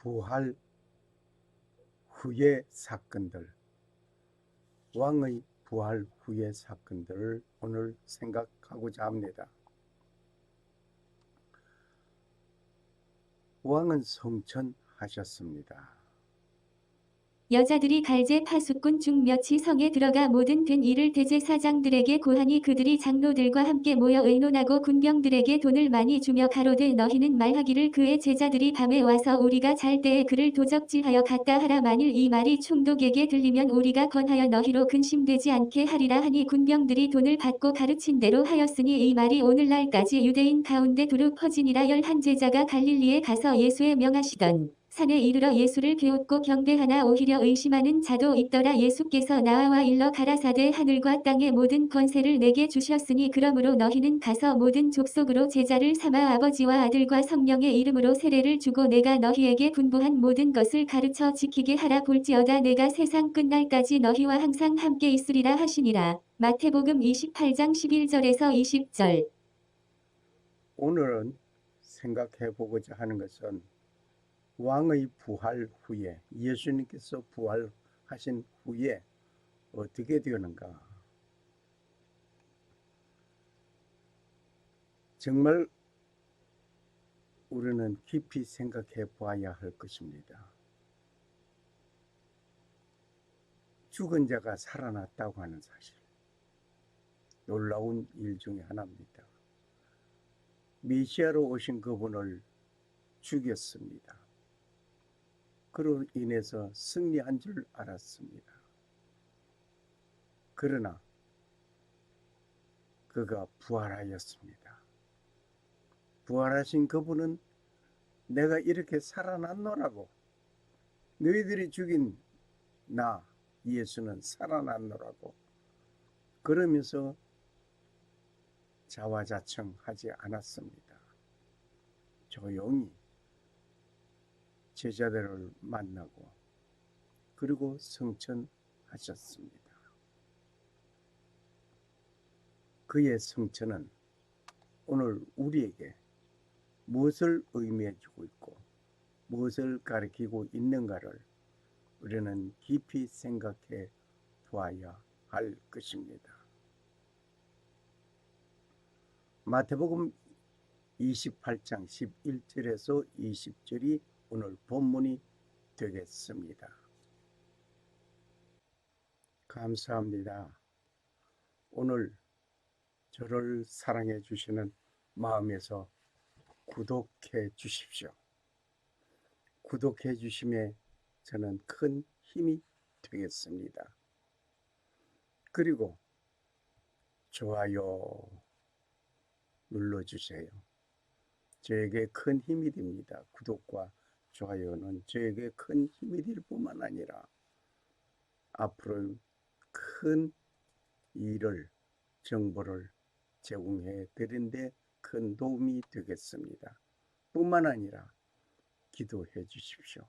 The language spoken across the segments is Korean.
부활 후의 사건들, 왕의 부활 후의 사건들을 오늘 생각하고자 합니다. 왕은 성천하셨습니다. 여자들이 갈제 파수꾼 중 몇이 성에 들어가 모든 된 일을 대제사장들에게 고하니 그들이 장로들과 함께 모여 의논하고 군병들에게 돈을 많이 주며 가로되 너희는 말하기를 그의 제자들이 밤에 와서 우리가 잘 때에 그를 도적질하여 갔다 하라. 만일 이 말이 총독에게 들리면 우리가 권하여 너희로 근심되지 않게 하리라 하니 군병들이 돈을 받고 가르친 대로 하였으니 이 말이 오늘날까지 유대인 가운데 두루 퍼지니라. 11 제자가 갈릴리에 가서 예수의 명하시던 산에 이르러 예수를 비웃고 경배하나 오히려 의심하는 자도 있더라. 예수께서 나와 일러 가라사대 하늘과 땅의 모든 권세를 내게 주셨으니 그러므로 너희는 가서 모든 족속으로 제자를 삼아 아버지와 아들과 성령의 이름으로 세례를 주고 내가 너희에게 분부한 모든 것을 가르쳐 지키게 하라. 볼지어다 내가 세상 끝날까지 너희와 항상 함께 있으리라 하시니라. 마태복음 28장 11절에서 20절. 오늘은 생각해 보고자 하는 것은 왕의 부활 후에, 예수님께서 부활하신 후에 어떻게 되는가. 정말 우리는 깊이 생각해 보아야 할 것입니다. 죽은 자가 살아났다고 하는 사실, 놀라운 일 중에 하나입니다. 메시아로 오신 그분을 죽였습니다. 그로 인해서 승리한 줄 알았습니다. 그러나 그가 부활하였습니다. 부활하신 그분은 내가 이렇게 살아났노라고, 너희들이 죽인 나 예수는 살아났노라고 그러면서 자화자청하지 않았습니다. 조용히 제자들을 만나고 그리고 성천하셨습니다. 그의 성천은 오늘 우리에게 무엇을 의미해 주고 있고 무엇을 가리키고 있는가를 우리는 깊이 생각해 보아야 할 것입니다. 마태복음 28장 11절에서 20절이 오늘 본문이 되겠습니다. 감사합니다. 오늘 저를 사랑해 주시는 마음에서 구독해 주십시오. 구독해 주심에 저는 큰 힘이 되겠습니다. 그리고 좋아요 눌러주세요. 저에게 큰 힘이 됩니다. 구독과 좋아요는 저에게 큰 힘이 될 뿐만 아니라 앞으로 큰 일을, 정보를 제공해 드리는데 큰 도움이 되겠습니다. 뿐만 아니라 기도해 주십시오.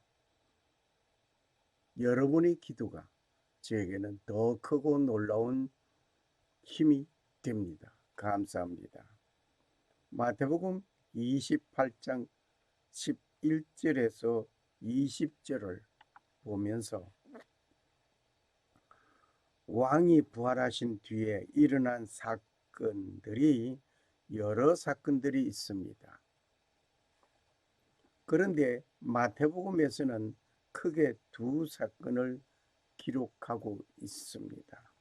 여러분의 기도가 저에게는 더 크고 놀라운 힘이 됩니다. 감사합니다. 마태복음 28장 11절에서 20절을 보면서 왕이 부활하신 뒤에 일어난 사건들이 여러 사건들이 있습니다. 그런데 마태복음에서는 크게 두 사건을 기록하고 있습니다.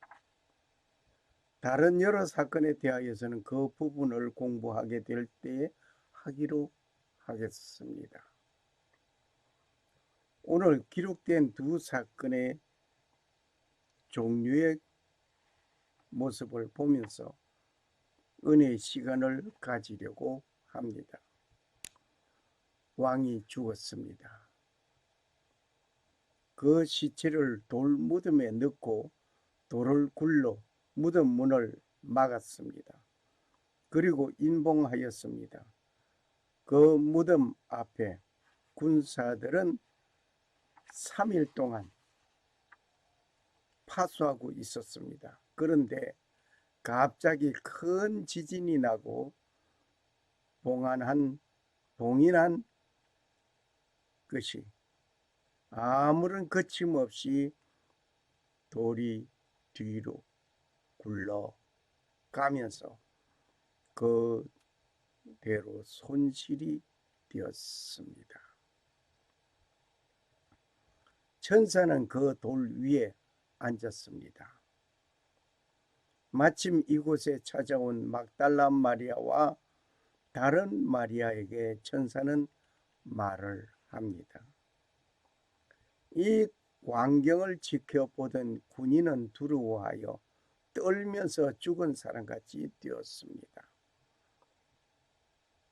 다른 여러 사건에 대하여서는 그 부분을 공부하게 될 때에 하기로 하겠습니다. 오늘 기록된 두 사건의 종류의 모습을 보면서 은혜의 시간을 가지려고 합니다. 왕이 죽었습니다. 그 시체를 돌 무덤에 넣고 돌을 굴러 무덤 문을 막았습니다. 그리고 인봉하였습니다. 그 무덤 앞에 군사들은 3일 동안 파수하고 있었습니다. 그런데 갑자기 큰 지진이 나고 봉인한 것이 아무런 거침없이 돌이 뒤로 굴러가면서 그대로 손실이 되었습니다. 천사는 그 돌 위에 앉았습니다. 마침 이곳에 찾아온 막달라 마리아와 다른 마리아에게 천사는 말을 합니다. 이 광경을 지켜보던 군인은 두려워하여 떨면서 죽은 사람같이 되었습니다.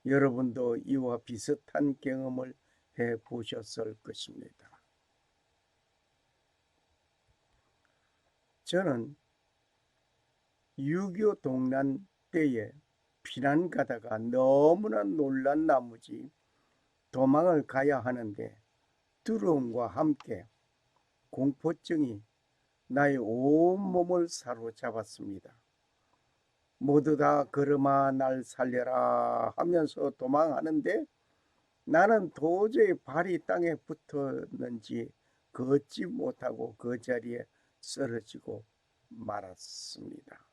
여러분도 이와 비슷한 경험을 해보셨을 것입니다. 저는 6.25 동란 때에 피난 가다가 너무나 놀란 나머지 도망을 가야 하는데 두려움과 함께 공포증이 나의 온몸을 사로잡았습니다. 모두 다 걸음아 날 살려라 하면서 도망하는데 나는 도저히 발이 땅에 붙었는지 걷지 못하고 그 자리에 쓰러지고 말았습니다.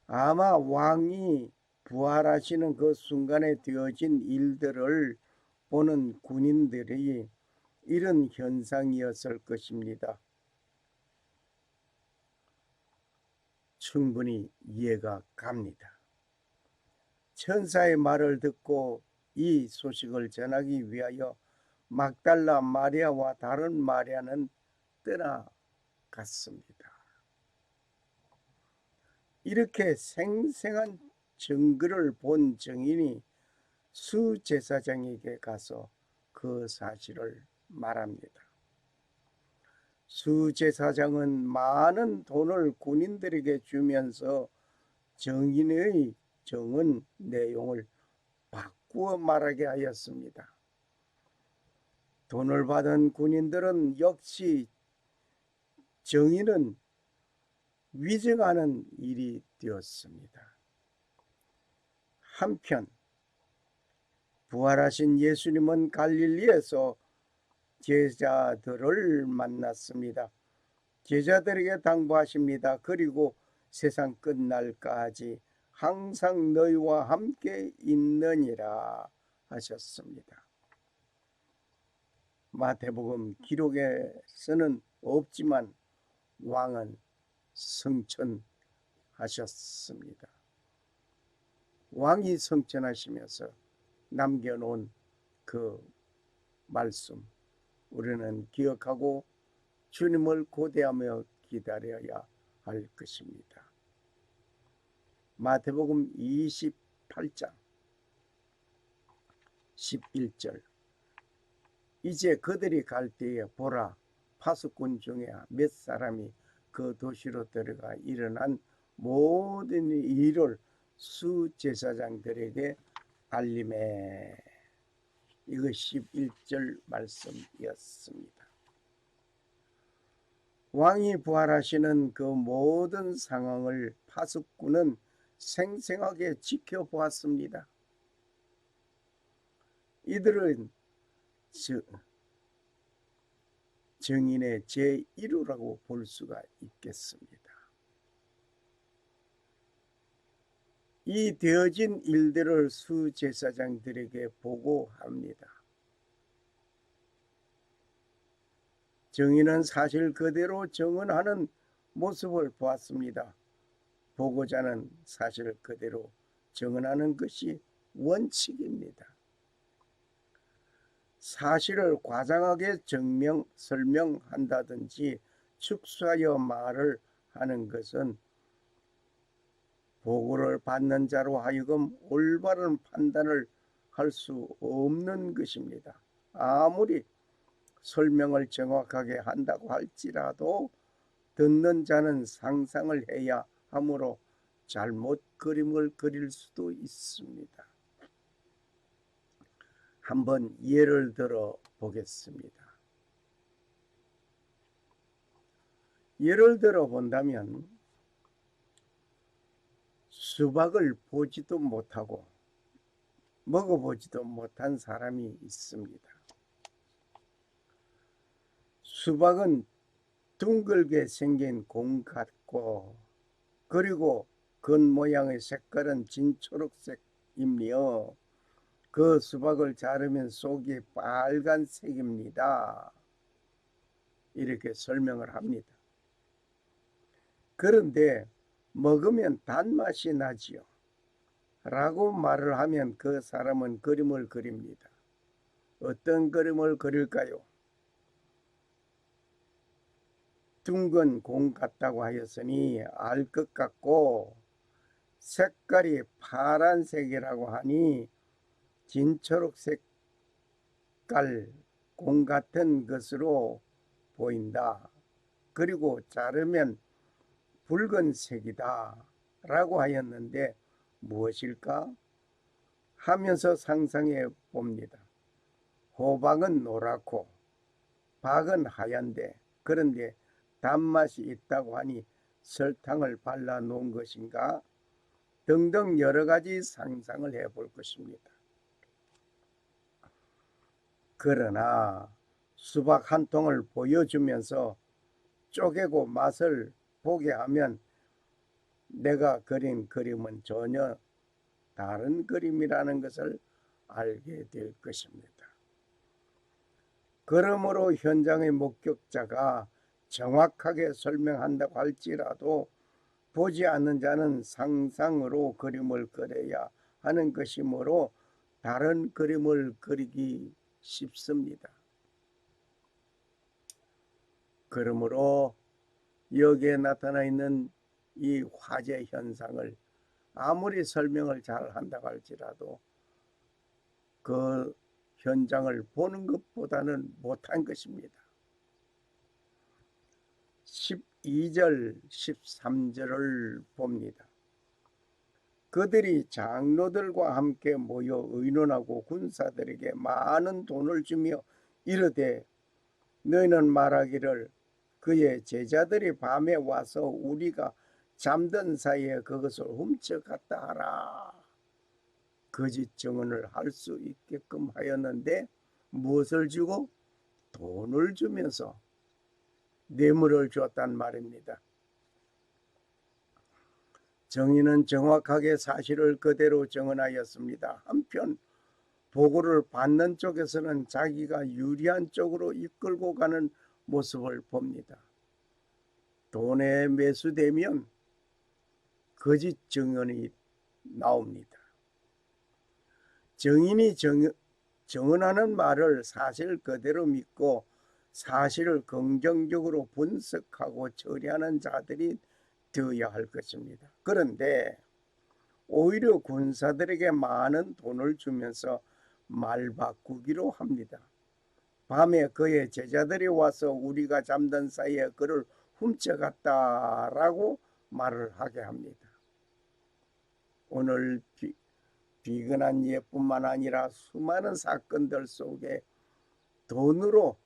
아마 왕이 부활하시는 그 순간에 되어진 일들을 보는 군인들이 이런 현상이었을 것입니다. 충분히 이해가 갑니다. 천사의 말을 듣고 이 소식을 전하기 위하여 막달라 마리아와 다른 마리아는 떠나갔습니다. 이렇게 생생한 증거를 본 증인이 수제사장에게 가서 그 사실을 말합니다. 수제사장은 많은 돈을 군인들에게 주면서 증인의 적은 내용을 바꾸어 말하게 하였습니다. 돈을 받은 군인들은 역시 증인은 위증하는 일이 되었습니다. 한편 부활하신 예수님은 갈릴리에서 제자들을 만났습니다. 제자들에게 당부하십니다. 그리고 세상 끝날까지 항상 너희와 함께 있느니라 하셨습니다. 마태복음 기록에서는 없지만 왕은 성천하셨습니다. 왕이 성천하시면서 남겨놓은 그 말씀 우리는 기억하고 주님을 고대하며 기다려야 할 것입니다. 마태복음 28장 11절 이제 그들이 갈 때에 보라 파수꾼 중에 몇 사람이 그 도시로 들어가 일어난 모든 일을 수제사장들에게 알림해. 이거 11절 말씀이었습니다. 왕이 부활하시는 그 모든 상황을 파수꾼은 생생하게 지켜보았습니다. 이들은 증인의 제1호라고 볼 수가 있겠습니다. 이 되어진 일들을 수제사장들에게 보고합니다. 증인은 사실 그대로 증언하는 모습을 보았습니다. 보고자는 사실 그대로 증언하는 것이 원칙입니다. 사실을 과장하게 설명한다든지 축소하여 말을 하는 것은 보고를 받는 자로 하여금 올바른 판단을 할 수 없는 것입니다. 아무리 설명을 정확하게 한다고 할지라도 듣는 자는 상상을 해야 하므로 잘못 그림을 그릴 수도 있습니다. 한번 예를 들어 보겠습니다. 예를 들어 본다면 수박을 보지도 못하고 먹어보지도 못한 사람이 있습니다. 수박은 둥글게 생긴 공 같고 그리고 겉모양의 색깔은 진초록색이며 그 수박을 자르면 속이 빨간색입니다. 이렇게 설명을 합니다. 그런데 먹으면 단맛이 나지요. 라고 말을 하면 그 사람은 그림을 그립니다. 어떤 그림을 그릴까요? 둥근 공 같다고 하였으니 알 것 같고 색깔이 파란색이라고 하니 진초록 색깔 공 같은 것으로 보인다. 그리고 자르면 붉은색이다 라고 하였는데 무엇일까? 하면서 상상해 봅니다. 호박은 노랗고 박은 하얀데 그런데 단맛이 있다고 하니 설탕을 발라 놓은 것인가? 등등 여러 가지 상상을 해 볼 것입니다. 그러나 수박 한 통을 보여주면서 쪼개고 맛을 보게 하면 내가 그린 그림은 전혀 다른 그림이라는 것을 알게 될 것입니다. 그러므로 현장의 목격자가 정확하게 설명한다고 할지라도 보지 않는 자는 상상으로 그림을 그려야 하는 것이므로 다른 그림을 그리기 쉽습니다. 그러므로 여기에 나타나 있는 이 화재 현상을 아무리 설명을 잘 한다고 할지라도 그 현장을 보는 것보다는 못한 것입니다. 12절, 13절을 봅니다. 그들이 장로들과 함께 모여 의논하고 군사들에게 많은 돈을 주며 이르되 너희는 말하기를 그의 제자들이 밤에 와서 우리가 잠든 사이에 그것을 훔쳐갔다 하라. 거짓 증언을 할 수 있게끔 하였는데 무엇을 주고? 돈을 주면서 뇌물을 줬단 말입니다. 정의는 정확하게 사실을 그대로 증언하였습니다. 한편 보고를 받는 쪽에서는 자기가 유리한 쪽으로 이끌고 가는 모습을 봅니다. 돈에 매수되면 거짓 증언이 나옵니다. 정인이 증언하는 말을 사실 그대로 믿고 사실을 긍정적으로 분석하고 처리하는 자들이 되어야 할 것입니다. 그런데 오히려 군사들에게 많은 돈을 주면서 말 바꾸기로 합니다. 밤에 그의 제자들이 와서 우리가 잠든 사이에 그를 훔쳐갔다라고 말을 하게 합니다. 오늘 비근한 예뿐만 아니라 수많은 사건들 속에 돈으로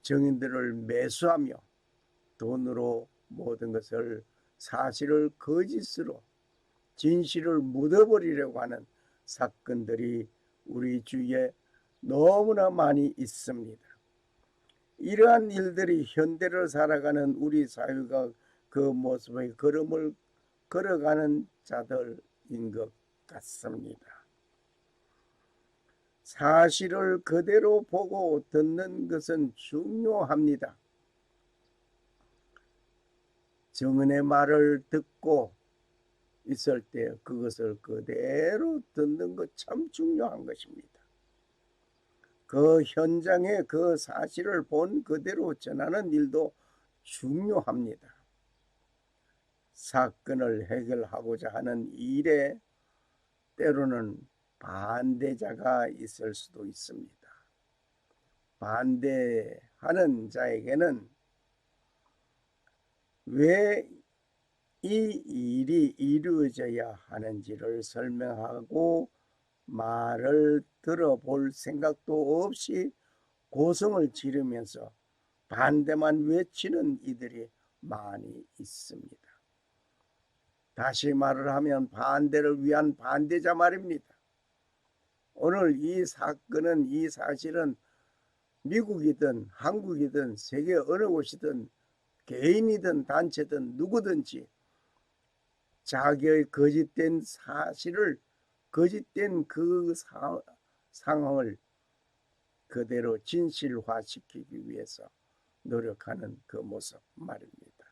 증인들을 매수하며 돈으로 모든 것을 사실을 거짓으로 진실을 묻어버리려고 하는 사건들이 우리 주위에 너무나 많이 있습니다. 이러한 일들이 현대를 살아가는 우리 사회가 그 모습의 걸음을 걸어가는 자들인 것 같습니다. 사실을 그대로 보고 듣는 것은 중요합니다. 증언의 말을 듣고 있을 때 그것을 그대로 듣는 것 참 중요한 것입니다. 그 현장에 그 사실을 본 그대로 전하는 일도 중요합니다. 사건을 해결하고자 하는 일에 때로는 반대자가 있을 수도 있습니다. 반대하는 자에게는 왜 이 일이 이루어져야 하는지를 설명하고 말을 들어볼 생각도 없이 고성을 지르면서 반대만 외치는 이들이 많이 있습니다. 다시 말을 하면 반대를 위한 반대자 말입니다. 오늘 이 사건은 이 사실은 미국이든 한국이든 세계 어느 곳이든 개인이든 단체든 누구든지 자기의 거짓된 사실을, 거짓된 그 상황을 그대로 진실화시키기 위해서 노력하는 그 모습 말입니다.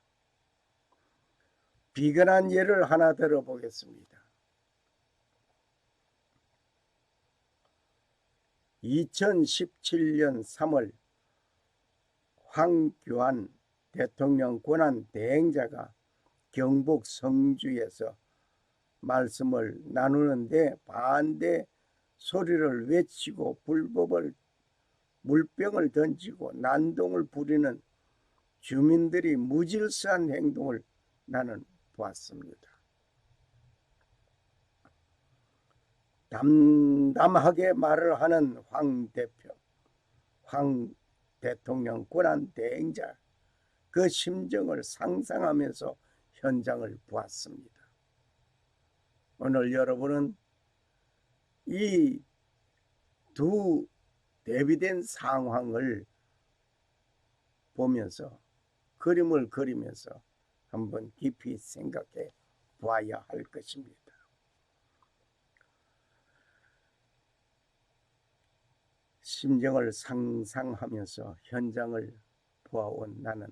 비근한 예를 하나 들어보겠습니다. 2017년 3월 황교안 대통령 권한 대행자가 경북 성주에서 말씀을 나누는데 반대 소리를 외치고 물병을 던지고 난동을 부리는 주민들이 무질서한 행동을 나는 보았습니다. 담담하게 말을 하는 황 대통령 권한 대행자, 그 심정을 상상하면서 현장을 보았습니다. 오늘 여러분은 이 두 대비된 상황을 보면서, 그림을 그리면서 한번 깊이 생각해 보아야 할 것입니다. 심정을 상상하면서 현장을 보아온 나는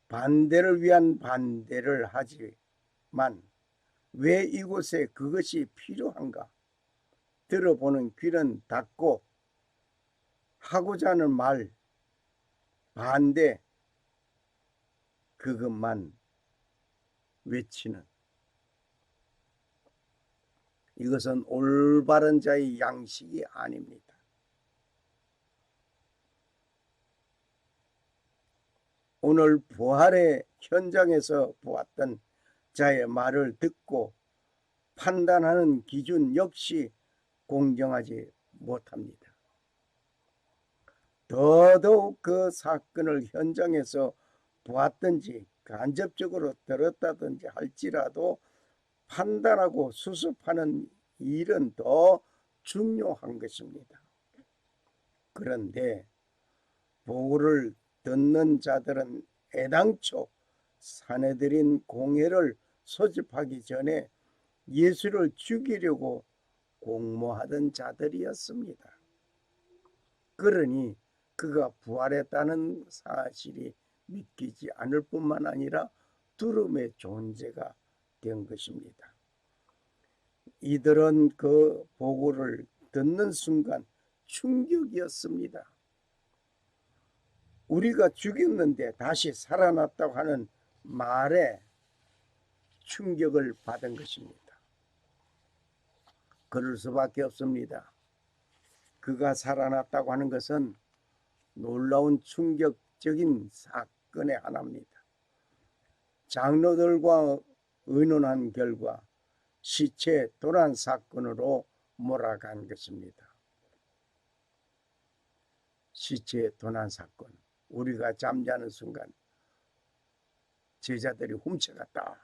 반대를 위한 반대를 하지만 왜 이곳에 그것이 필요한가? 들어보는 귀는 닫고 하고자 하는 말, 반대, 그것만 외치는, 이것은 올바른 자의 양식이 아닙니다. 오늘 부활의 현장에서 보았던 자의 말을 듣고 판단하는 기준 역시 공정하지 못합니다. 더더욱 그 사건을 현장에서 보았든지 간접적으로 들었다든지 할지라도 판단하고 수습하는 일은 더 중요한 것입니다. 그런데 보고를 듣는 자들은 애당초 사내들인 공회를 소집하기 전에 예수를 죽이려고 공모하던 자들이었습니다. 그러니 그가 부활했다는 사실이 믿기지 않을 뿐만 아니라 두려움의 존재가 된 것입니다. 이들은 그 보고를 듣는 순간 충격이었습니다. 우리가 죽였는데 다시 살아났다고 하는 말에 충격을 받은 것입니다. 그럴 수밖에 없습니다. 그가 살아났다고 하는 것은 놀라운 충격적인 사건의 하나입니다. 장로들과 의논한 결과 시체 도난 사건으로 몰아간 것입니다. 시체 도난 사건, 우리가 잠자는 순간 제자들이 훔쳐갔다.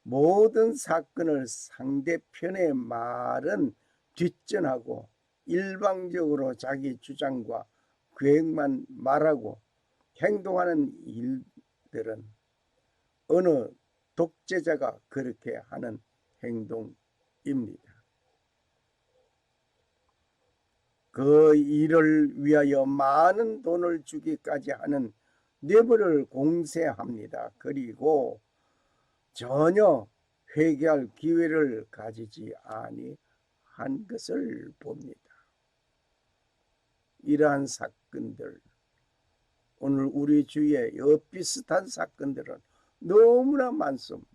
모든 사건을 상대편의 말은 뒷전하고 일방적으로 자기 주장과 계획만 말하고 행동하는 일들은 어느 독재자가 그렇게 하는 행동입니다. 그 일을 위하여 많은 돈을 주기까지 하는 뇌물을 공세합니다. 그리고 전혀 회개할 기회를 가지지 아니한 것을 봅니다. 이러한 사건들, 오늘 우리 주위에 비슷한 사건들은 너무나 많습니다.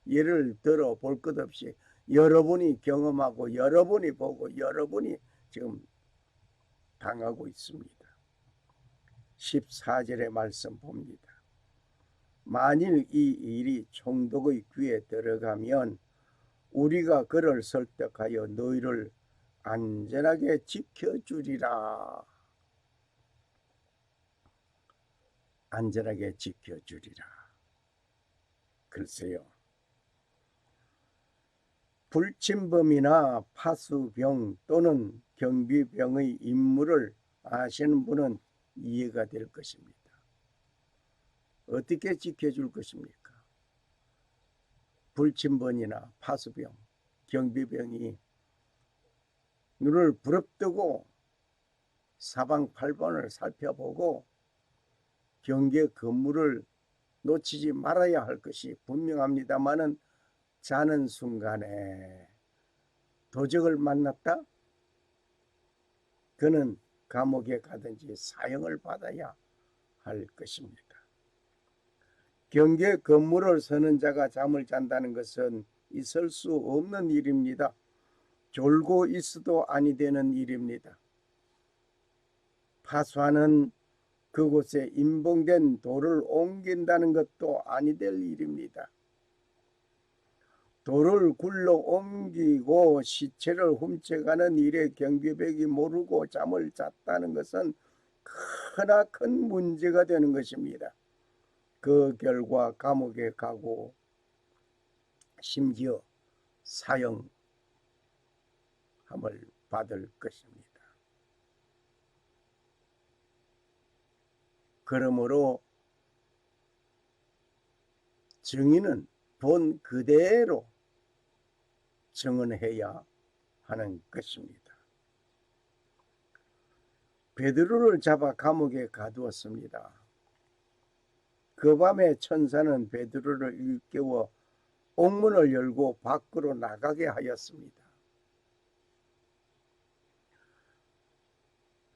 예를 들어 볼 것 없이 여러분이 경험하고 여러분이 보고 여러분이 지금 당하고 있습니다. 14절의 말씀 봅니다. 만일 이 일이 총독의 귀에 들어가면 우리가 그를 설득하여 너희를 안전하게 지켜주리라. 안전하게 지켜주리라. 글쎄요. 불침범이나 파수병 또는 경비병의 임무를 아시는 분은 이해가 될 것입니다. 어떻게 지켜줄 것입니까? 불침범이나 파수병, 경비병이 눈을 부릅뜨고 사방팔번을 살펴보고 경계 근무를 놓치지 말아야 할 것이 분명합니다마는 자는 순간에 도적을 만났다? 그는 감옥에 가든지 사형을 받아야 할 것입니다. 경계 근무를 서는 자가 잠을 잔다는 것은 있을 수 없는 일입니다. 졸고 있어도 아니 되는 일입니다. 파수하는 그곳에 임봉된 돌을 옮긴다는 것도 아니 될 일입니다. 돌을 굴러 옮기고 시체를 훔쳐가는 일에 경비병이 모르고 잠을 잤다는 것은 크나큰 문제가 되는 것입니다. 그 결과 감옥에 가고 심지어 사형함을 받을 것입니다. 그러므로 증인은 본 그대로 증언해야 하는 것입니다. 베드로를 잡아 감옥에 가두었습니다. 그 밤에 천사는 베드로를 일깨워 옥문을 열고 밖으로 나가게 하였습니다.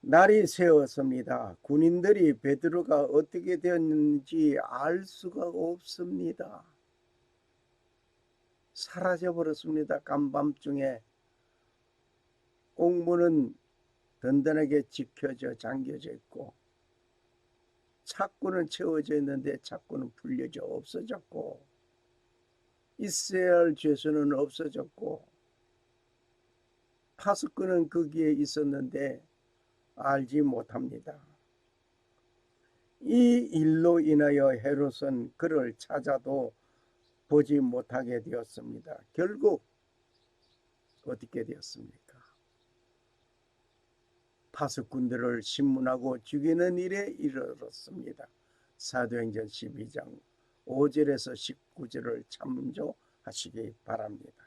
날이 새었습니다. 군인들이 베드로가 어떻게 되었는지 알 수가 없습니다. 사라져 버렸습니다. 간밤중에 옥문은 든든하게 지켜져 잠겨져 있고 창구는 채워져 있는데 창구는 풀려져 없어졌고 있어야 할 죄수는 없어졌고 파수꾼은 거기에 있었는데 알지 못합니다. 이 일로 인하여 헤롯은 그를 찾아도 보지 못하게 되었습니다. 결국 어떻게 되었습니까? 파수꾼들을 신문하고 죽이는 일에 이르렀습니다. 사도행전 12장 5절에서 19절을 참조하시기 바랍니다.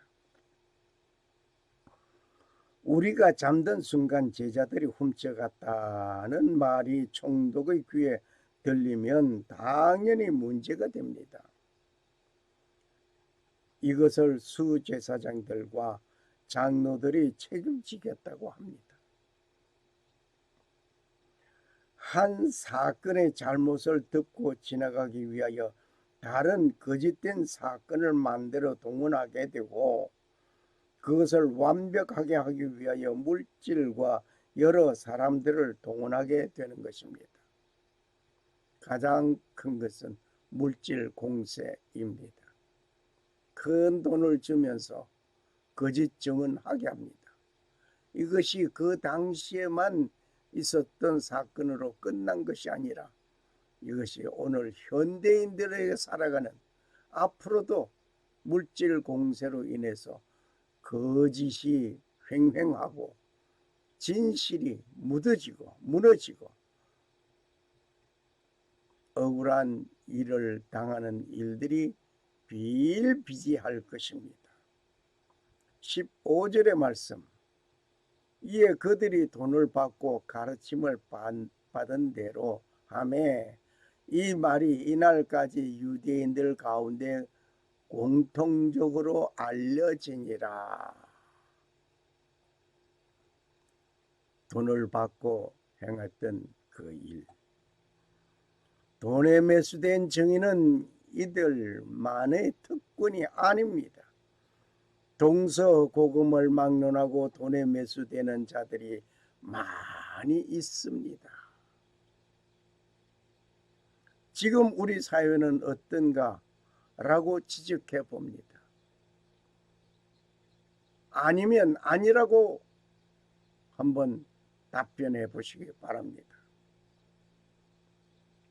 우리가 잠든 순간 제자들이 훔쳐갔다는 말이 총독의 귀에 들리면 당연히 문제가 됩니다. 이것을 수제사장들과 장로들이 책임지겠다고 합니다. 한 사건의 잘못을 덮고 지나가기 위하여 다른 거짓된 사건을 만들어 동원하게 되고 그것을 완벽하게 하기 위하여 물질과 여러 사람들을 동원하게 되는 것입니다. 가장 큰 것은 물질 공세입니다. 큰 돈을 주면서 거짓 증언하게 합니다. 이것이 그 당시에만 있었던 사건으로 끝난 것이 아니라 이것이 오늘 현대인들에게 살아가는 앞으로도 물질 공세로 인해서 거짓이 횡행하고 진실이 묻어지고 무너지고 억울한 일을 당하는 일들이 비일비재할 것입니다. 15절의 말씀 이에 그들이 돈을 받고 가르침을 받은 대로 하매 이 말이 이날까지 유대인들 가운데 공통적으로 알려지니라. 돈을 받고 행했던 그 일. 돈에 매수된 증인은 이들만의 특권이 아닙니다. 동서고금을 막론하고 돈에 매수되는 자들이 많이 있습니다. 지금 우리 사회는 어떤가? 라고 지적해 봅니다. 아니면 아니라고 한번 답변해 보시기 바랍니다.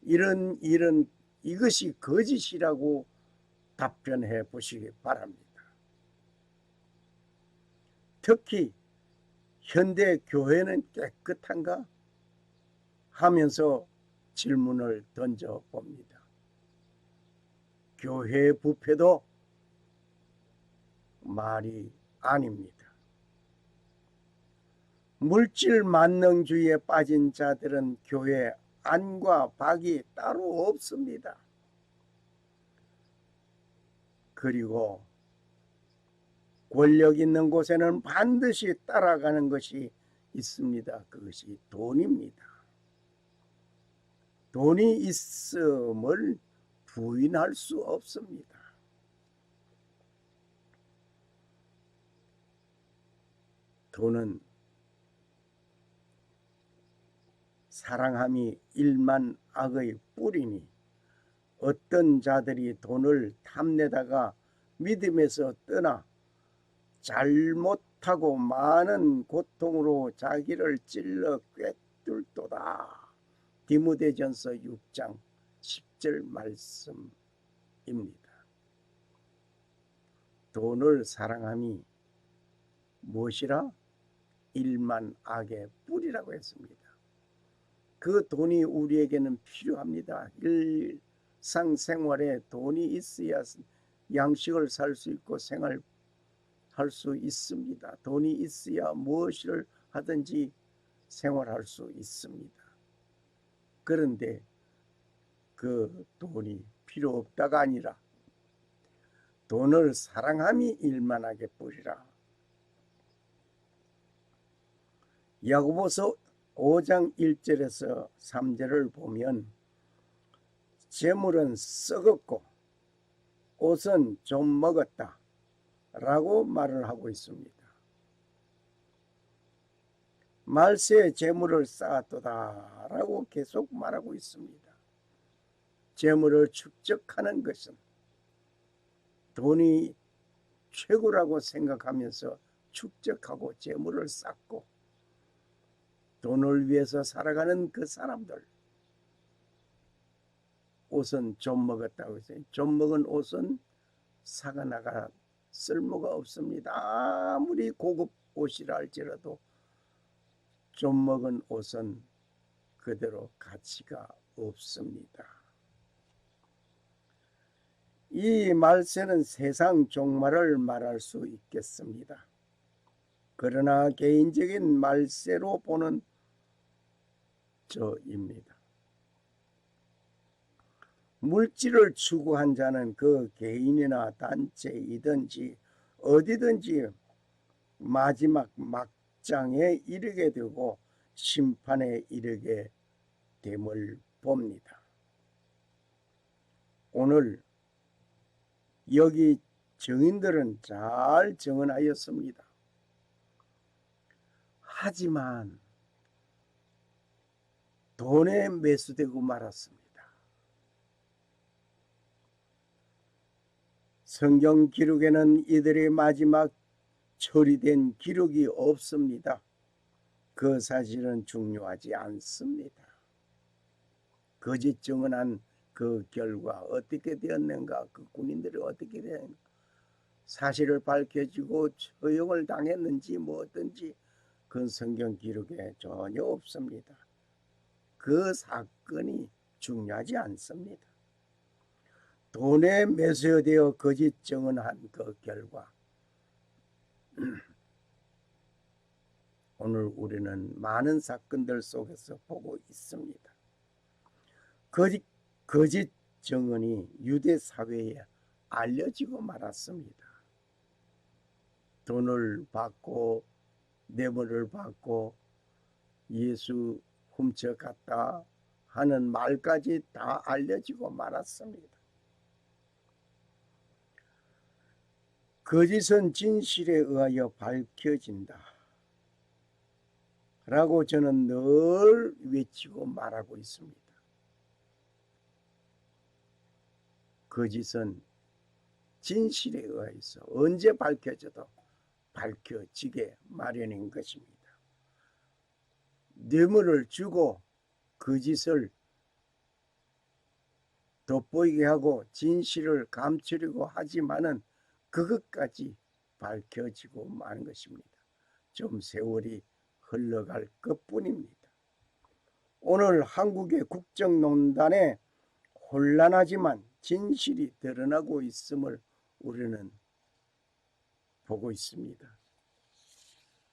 이런 일은 이것이 거짓이라고 답변해 보시기 바랍니다. 특히 현대 교회는 깨끗한가 하면서 질문을 던져봅니다. 교회 부패도 말이 아닙니다. 물질 만능주의에 빠진 자들은 교회 안과 밖이 따로 없습니다. 그리고 권력 있는 곳에는 반드시 따라가는 것이 있습니다. 그것이 돈입니다. 돈이 있음을 부인할 수 없습니다. 돈은 사랑함이 일만 악의 뿌리니 어떤 자들이 돈을 탐내다가 믿음에서 떠나 잘못하고 많은 고통으로 자기를 찔러 꿰뚫도다. 디모데전서 6장 10절 말씀입니다. 돈을 사랑함이 무엇이라? 일만 악의 뿌리라고 했습니다. 그 돈이 우리에게는 필요합니다. 일상생활에 돈이 있어야 양식을 살 수 있고 생활할 수 있습니다. 돈이 있어야 무엇을 하든지 생활할 수 있습니다. 그런데 그 돈이 필요 없다가 아니라 돈을 사랑함이 일만하게 뿌리라. 야고보서 5장 1절에서 3절을 보면 재물은 썩었고 옷은 좀 먹었다 라고 말을 하고 있습니다. 말세에 재물을 쌓았도다 라고 계속 말하고 있습니다. 재물을 축적하는 것은 돈이 최고라고 생각하면서 축적하고 재물을 쌓고 돈을 위해서 살아가는 그 사람들, 옷은 좀 먹었다고 했어요. 좀 먹은 옷은 사가 나가 쓸모가 없습니다. 아무리 고급 옷이라 할지라도 좀 먹은 옷은 그대로 가치가 없습니다. 이 말세는 세상 종말을 말할 수 있겠습니다. 그러나 개인적인 말세로 보는 저입니다. 물질을 추구한 자는 그 개인이나 단체이든지 어디든지 마지막 막장에 이르게 되고 심판에 이르게 됨을 봅니다. 오늘 여기 증인들은 잘 증언하였습니다. 하지만 돈에 매수되고 말았습니다. 성경 기록에는 이들의 마지막 처리된 기록이 없습니다. 그 사실은 중요하지 않습니다. 거짓 증언한 그 결과 어떻게 되었는가, 그 군인들이 어떻게 되었는가, 사실을 밝혀지고 처형을 당했는지 뭐 어떤지 그건 성경 기록에 전혀 없습니다. 그 사건이 중요하지 않습니다. 돈에 매수되어 거짓 증언한 그 결과 오늘 우리는 많은 사건들 속에서 보고 있습니다. 거짓 증언이 유대 사회에 알려지고 말았습니다. 돈을 받고 뇌물을 받고 예수 훔쳐갔다 하는 말까지 다 알려지고 말았습니다. 거짓은 진실에 의하여 밝혀진다 라고 저는 늘 외치고 말하고 있습니다. 거짓은 진실에 의해서 언제 밝혀져도 밝혀지게 마련인 것입니다. 뇌물을 주고 거짓을 돋보이게 하고 진실을 감추려고 하지만은 그것까지 밝혀지고 마는 것입니다. 좀 세월이 흘러갈 것뿐입니다. 오늘 한국의 국정농단에 혼란하지만 진실이 드러나고 있음을 우리는 보고 있습니다.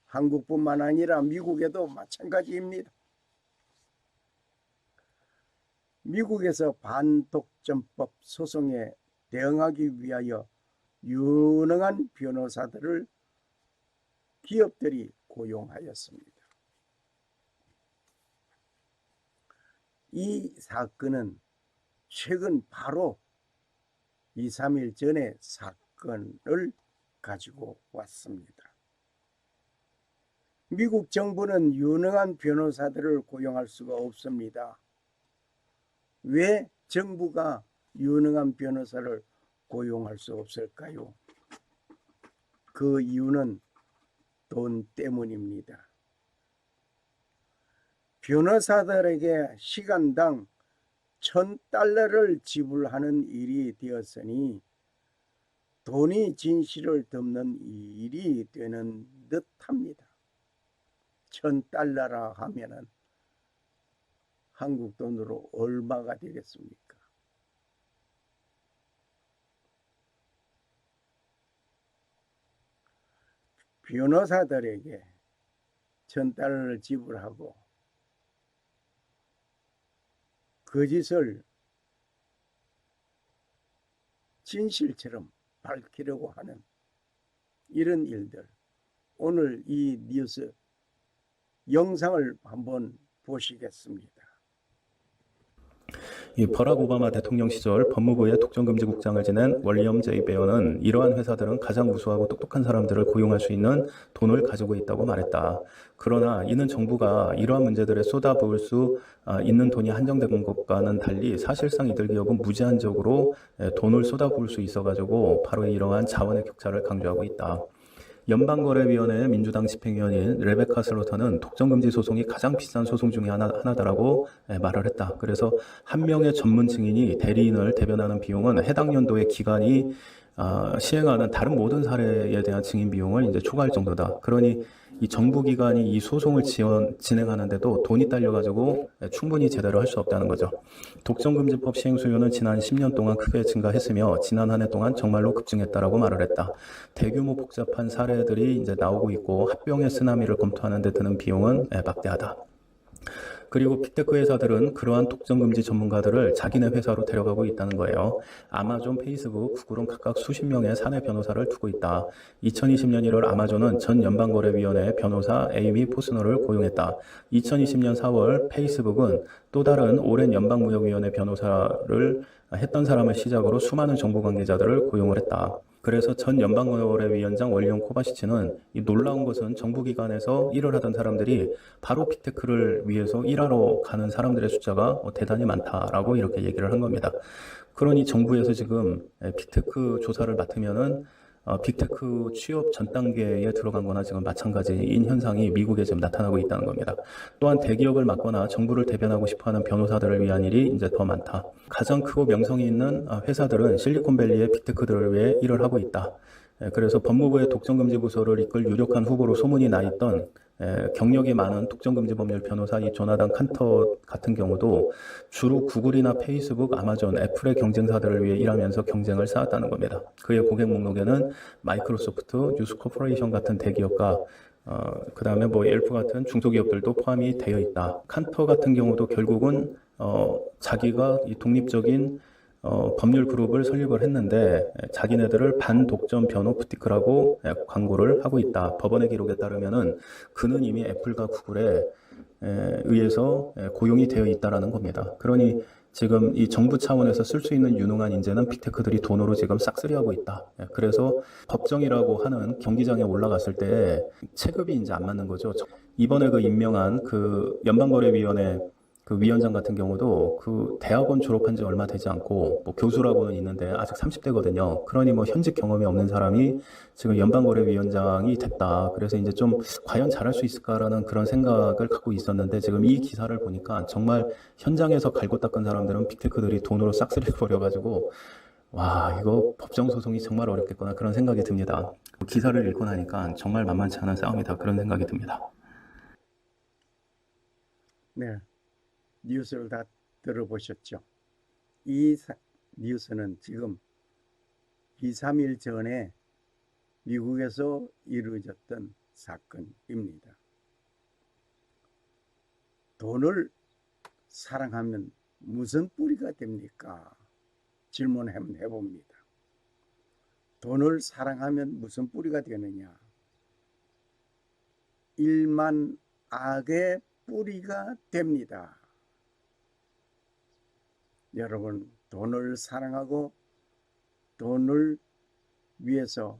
한국뿐만 아니라 미국에도 마찬가지입니다. 미국에서 반독점법 소송에 대응하기 위하여 유능한 변호사들을 기업들이 고용하였습니다. 이 사건은 최근 바로 2, 3일 전에 사건을 가지고 왔습니다. 미국 정부는 유능한 변호사들을 고용할 수가 없습니다. 왜 정부가 유능한 변호사를 고용할 수 없을까요? 그 이유는 돈 때문입니다. 변호사들에게 시간당 $1,000를 지불하는 일이 되었으니 돈이 진실을 덮는 일이 되는 듯합니다. $1,000라 하면은 한국 돈으로 얼마가 되겠습니까? 변호사들에게 $1,000를 지불하고 거짓을 진실처럼 밝히려고 하는 이런 일들, 오늘 이 뉴스 영상을 한번 보시겠습니다. 이 버락 오바마 대통령 시절 법무부의 독점금지국장을 지낸 월리엄 J. 베어는 이러한 회사들은 가장 우수하고 똑똑한 사람들을 고용할 수 있는 돈을 가지고 있다고 말했다. 그러나 이는 정부가 이러한 문제들에 쏟아부을 수 있는 돈이 한정된 것과는 달리 사실상 이들 기업은 무제한적으로 돈을 쏟아부을 수 있어가지고 바로 이러한 자원의 격차를 강조하고 있다. 연방거래위원회의 민주당 집행위원인 레베카 슬로터는 독점금지 소송이 가장 비싼 소송 중에 하나다라고 말을 했다. 그래서 한 명의 전문 증인이 대리인을 대변하는 비용은 해당 연도의 기관이 시행하는 다른 모든 사례에 대한 증인 비용을 이제 초과할 정도다. 그러니 이 정부 기관이 이 소송을 진행하는데도 돈이 딸려가지고 충분히 제대로 할 수 없다는 거죠. 독점금지법 시행 수요는 지난 10년 동안 크게 증가했으며 지난 한 해 동안 정말로 급증했다라고 말을 했다. 대규모 복잡한 사례들이 이제 나오고 있고 합병의 쓰나미를 검토하는 데 드는 비용은 막대하다. 그리고 빅테크 회사들은 그러한 독점금지 전문가들을 자기네 회사로 데려가고 있다는 거예요. 아마존, 페이스북, 구글은 각각 수십 명의 사내 변호사를 두고 있다. 2020년 1월 아마존은 전 연방거래위원회 변호사 에이미 포스너를 고용했다. 2020년 4월 페이스북은 또 다른 오랜 연방무역위원회 변호사를 했던 사람을 시작으로 수많은 정부 관계자들을 고용을 했다. 그래서 전 연방거래위원장 월리엄 코바시치는 이 놀라운 것은 정부기관에서 일을 하던 사람들이 바로 빅테크를 위해서 일하러 가는 사람들의 숫자가 대단히 많다라고 이렇게 얘기를 한 겁니다. 그러니 정부에서 지금 빅테크 조사를 맡으면은 빅테크 취업 전 단계에 들어간 거나 지금 마찬가지인 현상이 미국에 지금 나타나고 있다는 겁니다. 또한 대기업을 맡거나 정부를 대변하고 싶어하는 변호사들을 위한 일이 이제 더 많다. 가장 크고 명성이 있는 회사들은 실리콘밸리의 빅테크들을 위해 일을 하고 있다. 그래서 법무부의 독점금지 부서를 이끌 유력한 후보로 소문이 나 있던 경력이 많은 독점금지 법률 변호사 이 조나단 칸터 같은 경우도 주로 구글이나 페이스북, 아마존, 애플의 경쟁사들을 위해 일하면서 경쟁을 쌓았다는 겁니다. 그의 고객 목록에는 마이크로소프트, 뉴스코퍼레이션 같은 대기업과 그 다음에 엘프 같은 중소기업들도 포함이 되어 있다. 칸터 같은 경우도 결국은 자기가 이 독립적인 법률 그룹을 설립을 했는데 자기네들을 반독점 변호 부티크라고 광고를 하고 있다. 법원의 기록에 따르면은 그는 이미 애플과 구글에 의해서 고용이 되어 있다라는 겁니다. 그러니 지금 이 정부 차원에서 쓸 수 있는 유능한 인재는 빅테크들이 돈으로 지금 싹쓸이하고 있다. 그래서 법정이라고 하는 경기장에 올라갔을 때 체급이 이제 안 맞는 거죠. 이번에 그 임명한 그 연방거래위원회 그 위원장 같은 경우도 그 대학원 졸업한 지 얼마 되지 않고 교수라고는 있는데 아직 30대거든요. 그러니 현직 경험이 없는 사람이 지금 연방거래위원장이 됐다. 그래서 이제 좀 과연 잘할 수 있을까라는 그런 생각을 갖고 있었는데 지금 이 기사를 보니까 정말 현장에서 갈고 닦은 사람들은 빅테크들이 돈으로 싹쓸이 버려가지고 와, 이거 법정 소송이 정말 어렵겠구나 그런 생각이 듭니다. 기사를 읽고 나니까 정말 만만치 않은 싸움이다 그런 생각이 듭니다. 네, 뉴스를 다 들어보셨죠? 이 뉴스는 지금 2, 3일 전에 미국에서 이루어졌던 사건입니다. 돈을 사랑하면 무슨 뿌리가 됩니까? 질문 한번 해봅니다. 돈을 사랑하면 무슨 뿌리가 되느냐? 일만 악의 뿌리가 됩니다. 여러분, 돈을 사랑하고 돈을 위해서,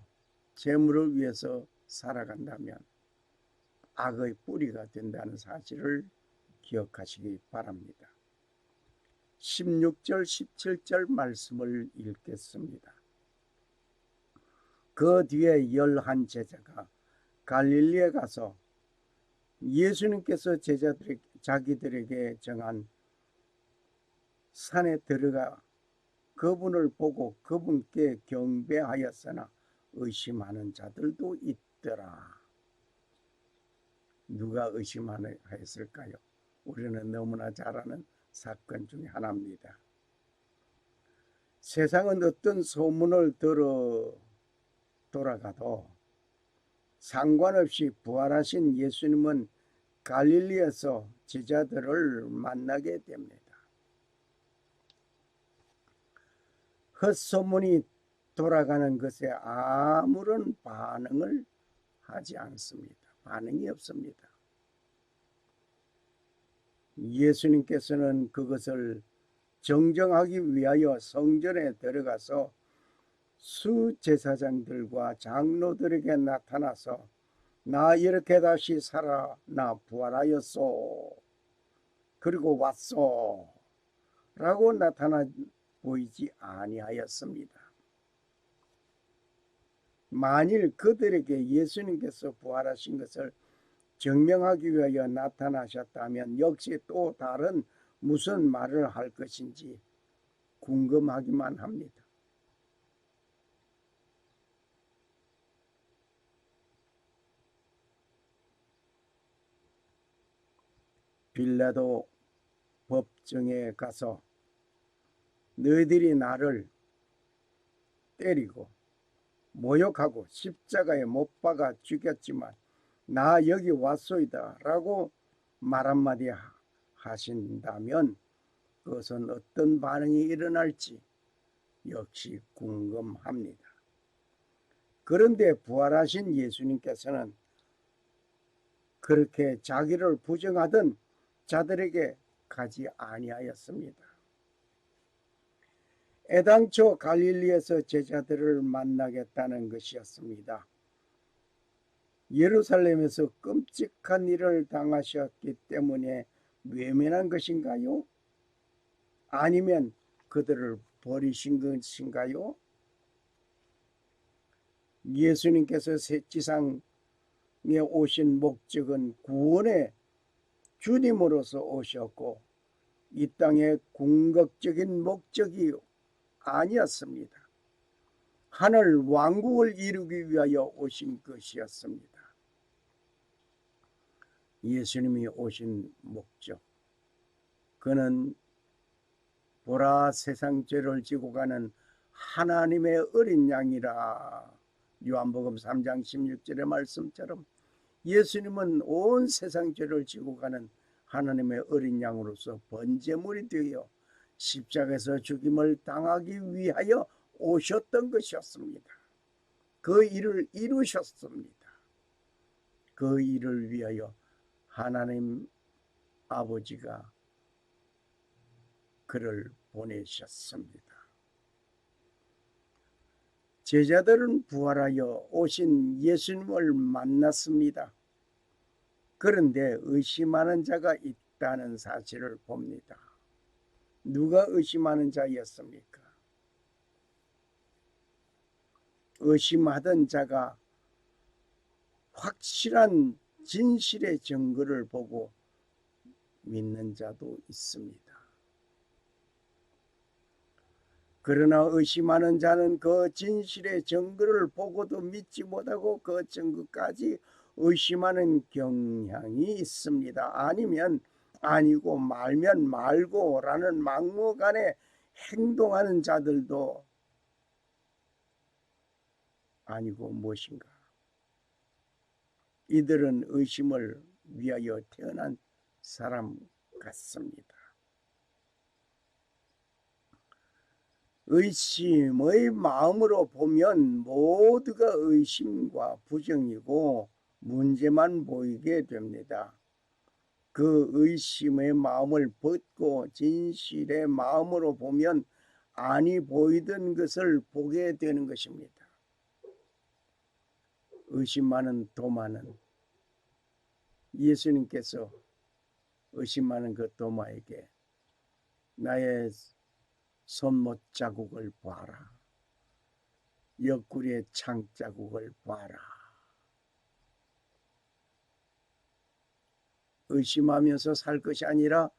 재물을 위해서 살아간다면 악의 뿌리가 된다는 사실을 기억하시기 바랍니다. 16절, 17절 말씀을 읽겠습니다. 그 뒤에 11 제자가 갈릴리에 가서 예수님께서 자기들에게 정한 산에 들어가 그분을 보고 그분께 경배하였으나 의심하는 자들도 있더라. 누가 의심하였을까요? 우리는 너무나 잘 아는 사건 중에 하나입니다. 세상은 어떤 소문을 들어 돌아가도 상관없이 부활하신 예수님은 갈릴리에서 제자들을 만나게 됩니다. 헛소문이 돌아가는 것에 아무런 반응을 하지 않습니다. 반응이 없습니다. 예수님께서는 그것을 정정하기 위하여 성전에 들어가서 수제사장들과 장로들에게 나타나서 나 이렇게 다시 살아나 부활하였소. 그리고 왔소. 라고 나타나 보이지 아니하였습니다. 만일 그들에게 예수님께서 부활하신 것을 증명하기 위하여 나타나셨다면 역시 또 다른 무슨 말을 할 것인지 궁금하기만 합니다. 빌라도 법정에 가서 너희들이 나를 때리고 모욕하고 십자가에 못 박아 죽였지만 나 여기 왔소이다 라고 말 한마디 하신다면 그것은 어떤 반응이 일어날지 역시 궁금합니다. 그런데 부활하신 예수님께서는 그렇게 자기를 부정하던 자들에게 가지 아니하였습니다. 애당초 갈릴리에서 제자들을 만나겠다는 것이었습니다. 예루살렘에서 끔찍한 일을 당하셨기 때문에 외면한 것인가요? 아니면 그들을 버리신 것인가요? 예수님께서 지상에 오신 목적은 구원의 주님으로서 오셨고 이 땅의 궁극적인 목적이 아니었습니다. 하늘 왕국을 이루기 위하여 오신 것이었습니다. 예수님이 오신 목적, 그는 보라 세상 죄를 지고 가는 하나님의 어린 양이라. 요한복음 3장 16절의 말씀처럼 예수님은 온 세상 죄를 지고 가는 하나님의 어린 양으로서 번제물이 되어 십자가에서 죽임을 당하기 위하여 오셨던 것이었습니다. 그 일을 이루셨습니다. 그 일을 위하여 하나님 아버지가 그를 보내셨습니다. 제자들은 부활하여 오신 예수님을 만났습니다. 그런데 의심하는 자가 있다는 사실을 봅니다. 누가 의심하는 자였습니까? 의심하던 자가 확실한 진실의 증거를 보고 믿는 자도 있습니다. 그러나 의심하는 자는 그 진실의 증거를 보고도 믿지 못하고 그 증거까지 의심하는 경향이 있습니다. 아니면 아니고 말면 말고라는 막무가내 행동하는 자들도 아니고 무엇인가. 이들은 의심을 위하여 태어난 사람 같습니다. 의심의 마음으로 보면 모두가 의심과 부정이고 문제만 보이게 됩니다. 그 의심의 마음을 벗고 진실의 마음으로 보면 아니 보이던 것을 보게 되는 것입니다. 의심 많은 도마는 예수님께서 의심 많은 그 도마에게 나의 손못 자국을 봐라. 옆구리의 창 자국을 봐라. 의심하면서 살 것이 아니라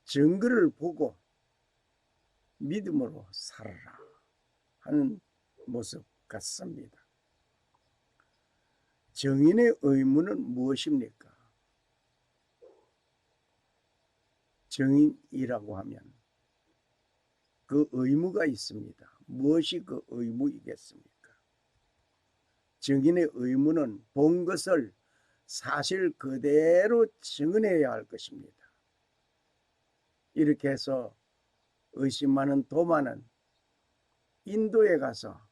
증거를 보고 믿음으로 살아라 하는 모습 같습니다. 증인의 의무는 무엇입니까? 증인이라고 하면 그 의무가 있습니다. 무엇이 그 의무이겠습니까? 증인의 의무는 본 것을 사실 그대로 증언해야 할 것입니다. 이렇게 해서 의심 많은 도마는 인도에 가서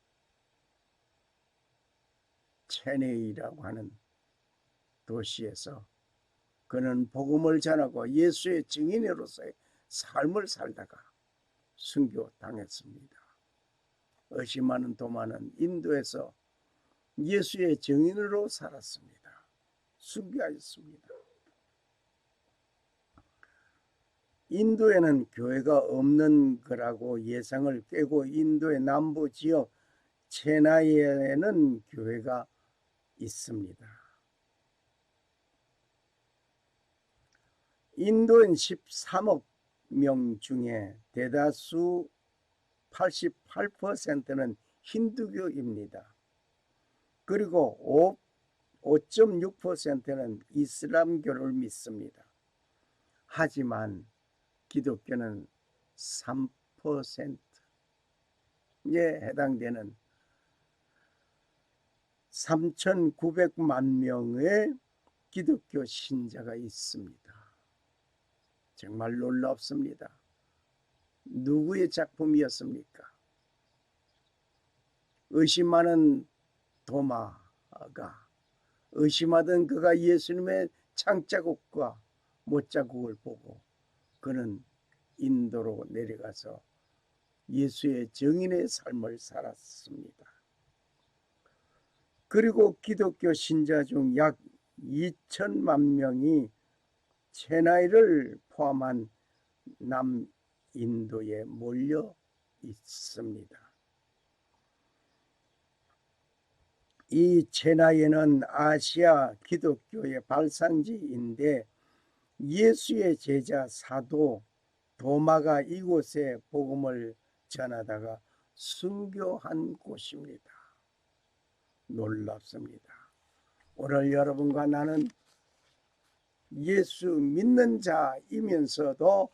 체네이라고 하는 도시에서 그는 복음을 전하고 예수의 증인으로서의 삶을 살다가 순교당했습니다. 의심 많은 도마는 인도에서 예수의 증인으로 살았습니다. 순교하였습니다. 인도에는 교회가 없는 거라고 예상을 깨고 인도의 남부 지역 체나이에는 교회가 있습니다. 인도인 13억 명 중에 대다수 88%는 힌두교입니다. 그리고 5.6%는 이슬람교를 믿습니다. 하지만 기독교는 3%에 해당되는 3,900만 명의 기독교 신자가 있습니다. 정말 놀랍습니다. 누구의 작품이었습니까? 의심 많은 도마가 의심하던 그가 예수님의 창자국과 못자국을 보고 그는 인도로 내려가서 예수의 증인의 삶을 살았습니다. 그리고 기독교 신자 중 약 2천만 명이 체나이를 포함한 남인도에 몰려 있습니다. 이 체나이는 아시아 기독교의 발상지인데 예수의 제자 사도 도마가 이곳에 복음을 전하다가 순교한 곳입니다. 놀랍습니다. 오늘 여러분과 나는 예수 믿는 자이면서도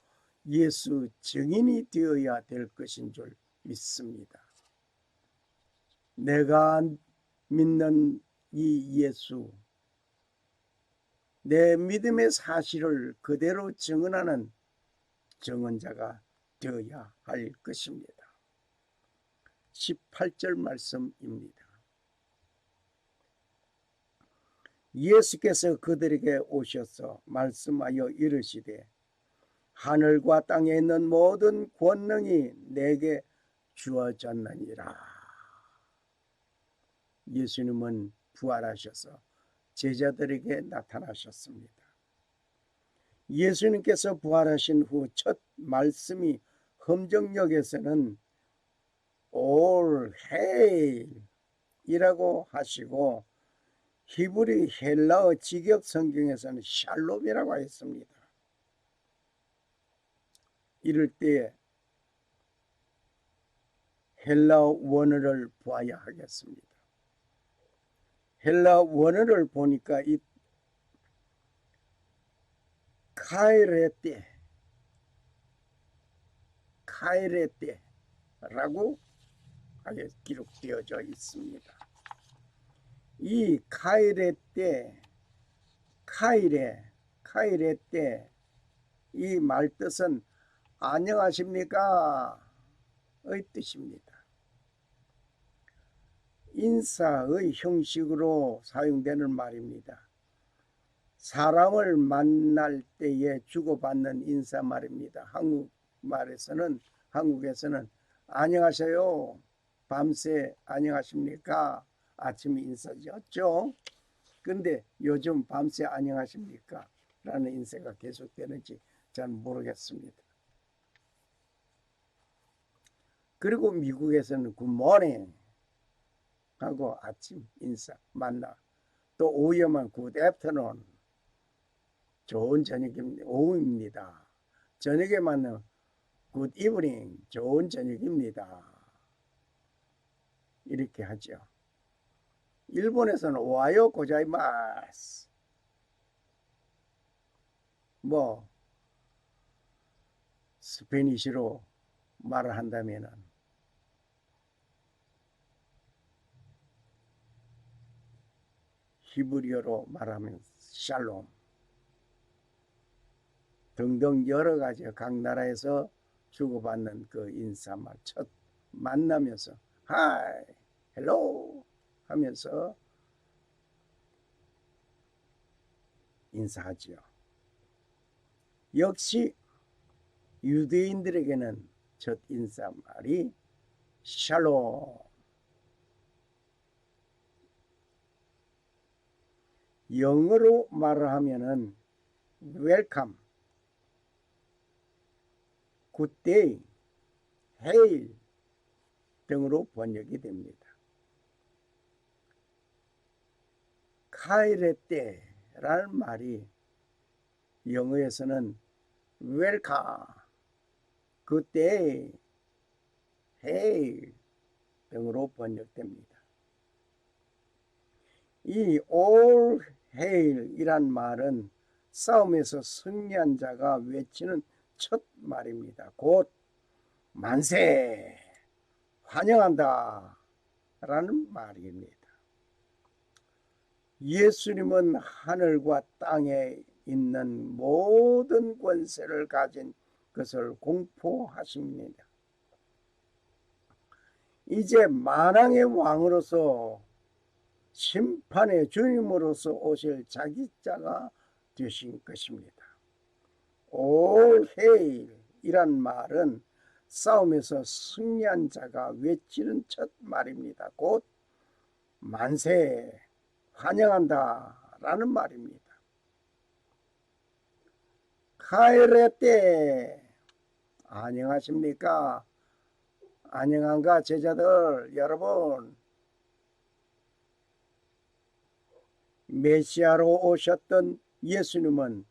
예수 증인이 되어야 될 것인 줄 믿습니다. 내가 믿는 이 예수, 내 믿음의 사실을 그대로 증언하는 증언자가 되어야 할 것입니다. 18절 말씀입니다. 예수께서 그들에게 오셔서 말씀하여 이르시되 하늘과 땅에 있는 모든 권능이 내게 주어졌느니라. 예수님은 부활하셔서 제자들에게 나타나셨습니다. 예수님께서 부활하신 후 첫 말씀이 험정역에서는 All hail 이라고 하시고 히브리 헬라어 직역 성경에서는 샬롬이라고 했습니다. 이럴 때 헬라 원어를 보아야 하겠습니다. 헬라 원어를 보니까 이 카이레테라고 하게 기록되어져 있습니다. 이 카이레테, 카이레테 이 말뜻은 안녕하십니까 의 뜻입니다. 인사의 형식으로 사용되는 말입니다. 사람을 만날 때에 주고받는 인사말입니다. 한국에서는 안녕하세요, 밤새 안녕하십니까, 아침 인사였죠. 근데 요즘 밤새 안녕하십니까 라는 인사가 계속되는지 잘 모르겠습니다. 그리고 미국에서는 굿모닝 하고 아침 인사 만나, 또 오후에만 굿 애프터눈, 좋은 저녁입니다, 오후입니다. 저녁에 만나면 굿 이브닝, 좋은 저녁입니다. 이렇게 하죠. 일본에서는 오하요 고자이마스, 뭐 스페니쉬로 말을 한다면은 히브리어로 말하면 샬롬 등등 여러 가지 각 나라에서 주고받는 그 인사말, 첫 만나면서 하이, 헬로 하면서 인사하지요. 역시 유대인들에게는 첫 인사말이 샬롬. 영어로 말을 하면은 welcome, good day, hail 등으로 번역이 됩니다. 카이레테라는 말이 영어에서는 welcome, good day, hail 등으로 번역됩니다. 이 all hail 이란 말은 싸움에서 승리한 자가 외치는 첫 말입니다. 곧 만세, 환영한다 라는 말입니다. 예수님은 하늘과 땅에 있는 모든 권세를 가진 것을 공포하십니다. 이제 만왕의 왕으로서 심판의 주님으로서 오실 자기 자가 되신 것입니다. All hail 이란 말은 싸움에서 승리한 자가 외치는 첫 말입니다. 곧 만세, 환영한다 라는 말입니다. 카이레테, 안녕하십니까? 안녕한가 제자들 여러분. 메시아로 오셨던 예수님은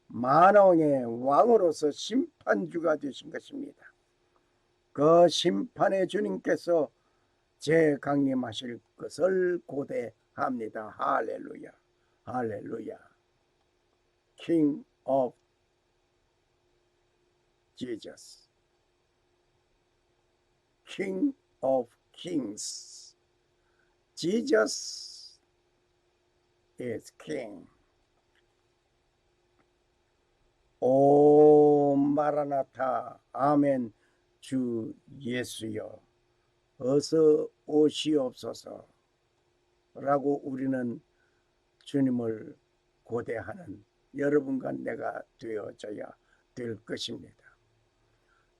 만왕의 왕으로서 심판주가 되신 것입니다. 그 심판의 주님께서 재강림하실 것을 고대합니다. 할렐루야, 할렐루야. King of Jesus, King of Kings, Jesus is King. 오 마라나타, 아멘. 주 예수여 어서 오시옵소서 라고 우리는 주님을 고대하는 여러분과 내가 되어져야 될 것입니다.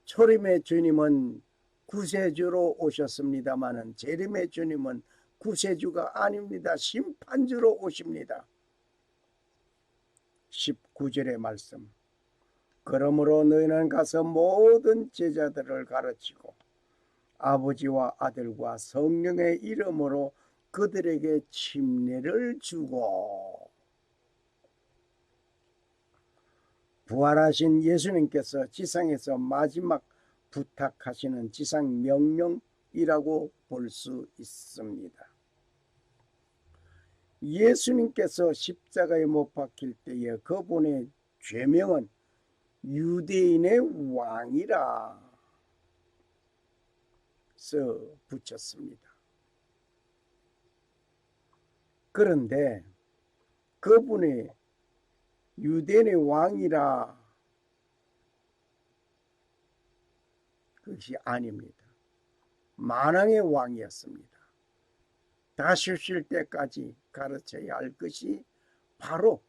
초림의 주님은 구세주로 오셨습니다마는 재림의 주님은 구세주가 아닙니다. 심판주로 오십니다. 19절의 말씀. 그러므로 너희는 가서 모든 제자들을 가르치고 아버지와 아들과 성령의 이름으로 그들에게 침례를 주고, 부활하신 예수님께서 지상에서 마지막 부탁하시는 지상 명령 죄이라고 볼 수 있습니다. 예수님께서 십자가에 못 박힐 때에 그분의 죄명은 유대인의 왕이라 써 붙였습니다. 그런데 그분의 유대인의 왕이라 그것이 아닙니다. 만왕의 왕이었습니다. 다시 오실 때까지 가르쳐야 할 것이 바로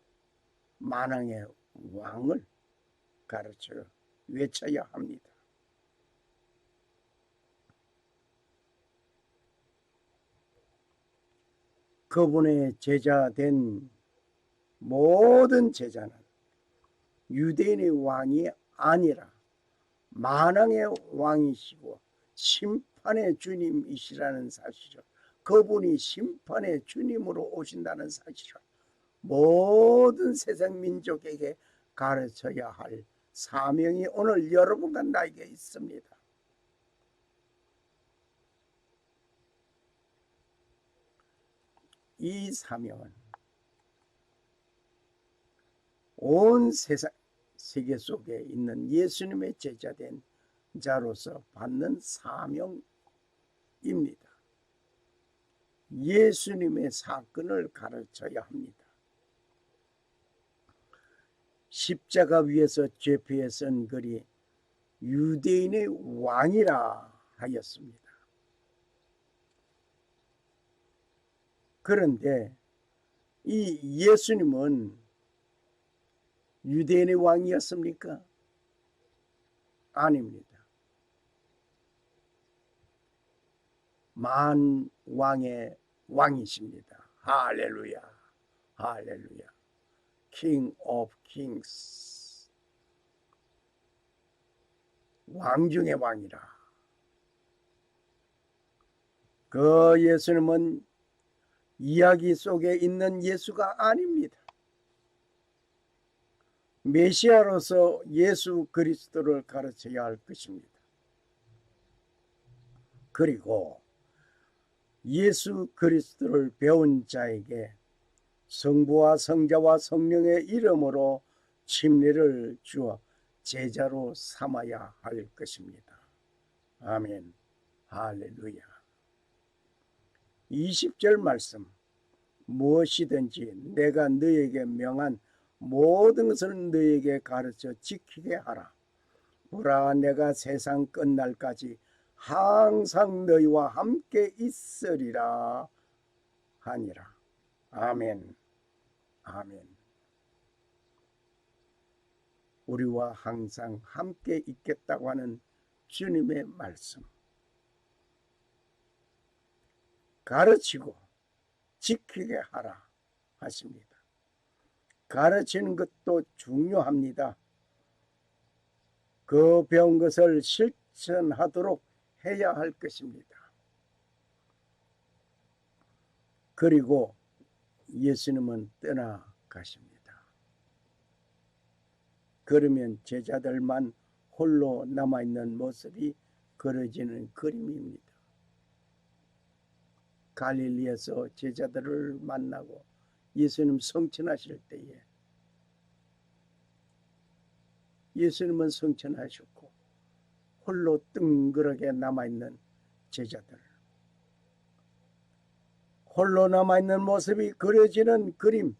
만왕의 왕을 가르쳐 외쳐야 합니다. 그분의 제자 된 모든 제자는 유대인의 왕이 아니라 만왕의 왕이시고 심판의 주님이시라는 사실을, 그분이 심판의 주님으로 오신다는 사실을 모든 세상 민족에게 가르쳐야 할 사명이 오늘 여러분과 나에게 있습니다. 이 사명은 온 세계 속에 있는 예수님의 제자된 자로서 받는 사명입니다. 예수님의 사건을 가르쳐야 합니다. 십자가 위에서 죄표에 쓴 글이 유대인의 왕이라 하였습니다. 그런데 이 예수님은 유대인의 왕이었습니까? 아닙니다. 만왕의 왕이십니다. 할렐루야, 할렐루야. King of Kings, 왕 중의 왕이라. 그 예수님은 이야기 속에 있는 예수가 아닙니다. 메시아로서 예수 그리스도를 가르쳐야 할 것입니다. 그리고 예수 그리스도를 배운 자에게 성부와 성자와 성령의 이름으로 침례를 주어 제자로 삼아야 할 것입니다. 아멘, 할렐루야. 20절 말씀, 무엇이든지 내가 너에게 명한 모든 것을 너에게 가르쳐 지키게 하라. 보라, 내가 세상 끝날까지 항상 너희와 함께 있으리라 하니라. 아멘, 아멘. 우리와 항상 함께 있겠다고 하는 주님의 말씀, 가르치고 지키게 하라 하십니다. 가르치는 것도 중요합니다. 그 배운 것을 실천하도록 해야 할 것입니다. 그리고 예수님은 떠나가십니다. 그러면 제자들만 홀로 남아있는 모습이 그려지는 그림입니다. 갈릴리에서 제자들을 만나고 예수님 성천하실 때에 예수님은 성천하셨고 홀로 뜬그렇게 남아있는 제자들, 홀로 남아있는 모습이 그려지는 그림,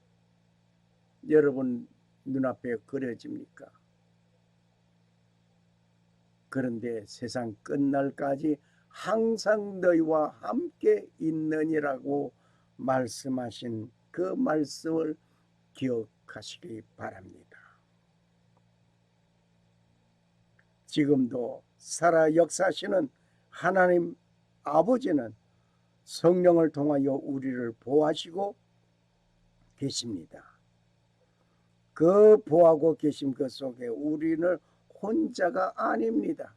여러분 눈앞에 그려집니까? 그런데 세상 끝날까지 항상 너희와 함께 있느니라고 말씀하신 그 말씀을 기억하시기 바랍니다. 지금도 살아 역사하시는 하나님 아버지는 성령을 통하여 우리를 보호하시고 계십니다. 그 보호하고 계신 것 속에 우리는 혼자가 아닙니다.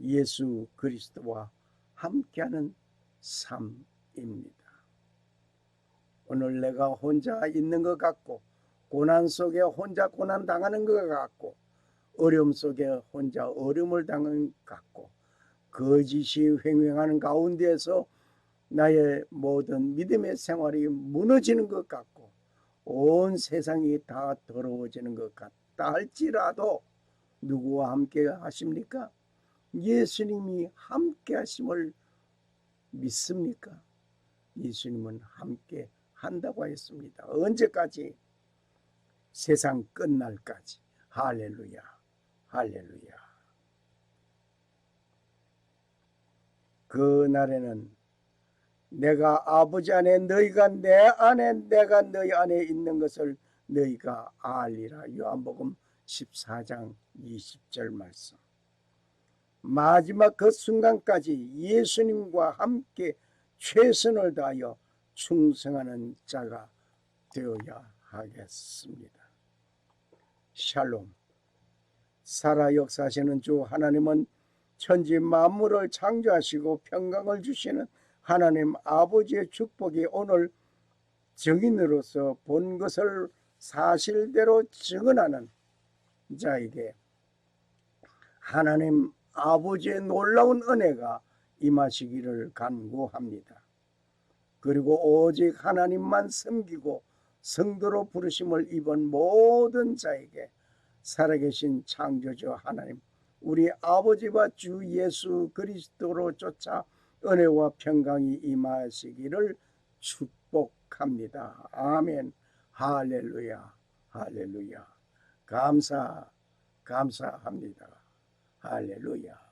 예수 그리스도와 함께하는 삶입니다. 오늘 내가 혼자 있는 것 같고 고난 속에 혼자 고난 당하는 것 같고 어려움 속에 혼자 어려움을 당한 것 같고 거짓이 횡행하는 가운데에서 나의 모든 믿음의 생활이 무너지는 것 같고 온 세상이 다 더러워지는 것 같다 할지라도 누구와 함께 하십니까? 예수님이 함께 하심을 믿습니까? 예수님은 함께 한다고 했습니다. 언제까지? 세상 끝날까지. 할렐루야, 할렐루야. 그 날에는 내가 아버지 안에 너희가 내 안에 내가 너희 안에 있는 것을 너희가 알리라. 요한복음 14장 20절 말씀. 마지막 그 순간까지 예수님과 함께 최선을 다하여 충성하는 자가 되어야 하겠습니다. 샬롬. 살아 역사하시는 주 하나님은 천지 만물을 창조하시고 평강을 주시는 하나님 아버지의 축복이 오늘 증인으로서 본 것을 사실대로 증언하는 자에게 하나님 아버지의 놀라운 은혜가 임하시기를 간구합니다. 그리고 오직 하나님만 섬기고 성도로 부르심을 입은 모든 자에게 살아계신 창조주 하나님 우리 아버지와 주 예수 그리스도로 쫓아 은혜와 평강이 임하시기를 축복합니다. 아멘. 할렐루야, 할렐루야. 감사합니다. 할렐루야.